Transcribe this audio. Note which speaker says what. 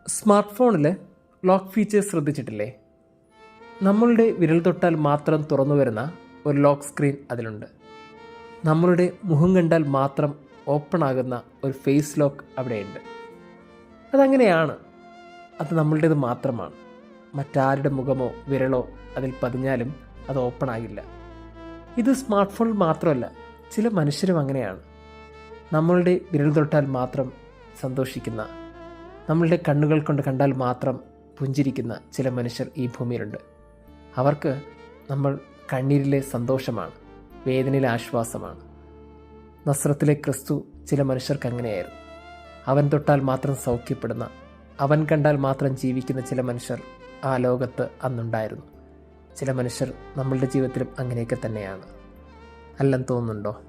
Speaker 1: Smart ഫോണിൽ lock features ശ്രദ്ധിച്ചിട്ടില്ലേ? നമ്മളുടെ വിരൽ തൊട്ടാൽ മാത്രം തുറന്നു വരുന്ന ഒരു ലോക്ക് സ്ക്രീൻ അതിലുണ്ട്. നമ്മളുടെ മുഖം കണ്ടാൽ മാത്രം ഓപ്പൺ ആകുന്ന ഒരു ഫേസ് ലോക്ക് അവിടെയുണ്ട്. അതങ്ങനെയാണ്. അത് നമ്മളുടേത് മാത്രമാണ്. മറ്റാരുടെ മുഖമോ വിരളോ അതിൽ പതിഞ്ഞാലും അത് ഓപ്പൺ ആകില്ല. ഇത് സ്മാർട്ട് ഫോണിൽ മാത്രമല്ല, ചില മനുഷ്യരും അങ്ങനെയാണ്. നമ്മളുടെ വിരൽ തൊട്ടാൽ മാത്രം സന്തോഷിക്കുന്ന, നമ്മളുടെ കണ്ണുകൾ കൊണ്ട് കണ്ടാൽ മാത്രം പുഞ്ചിരിക്കുന്ന ചില മനുഷ്യർ ഈ ഭൂമിയിലുണ്ട്. അവർക്ക് നമ്മൾ കണ്ണീരിലെ സന്തോഷമാണ്, വേദനയിലെ ആശ്വാസമാണ്. നസ്രത്തിലെ ക്രിസ്തു ചില മനുഷ്യർക്ക് അങ്ങനെയായിരുന്നു. അവൻ തൊട്ടാൽ മാത്രം സൗഖ്യപ്പെടുന്ന, അവൻ കണ്ടാൽ മാത്രം ജീവിക്കുന്ന ചില മനുഷ്യർ ആ ലോകത്ത് അന്നുണ്ടായിരുന്നു. ചില മനുഷ്യർ നമ്മളുടെ ജീവിതത്തിലും അങ്ങനെയൊക്കെ തന്നെയാണ്. അല്ലെന്ന് തോന്നുന്നുണ്ടോ?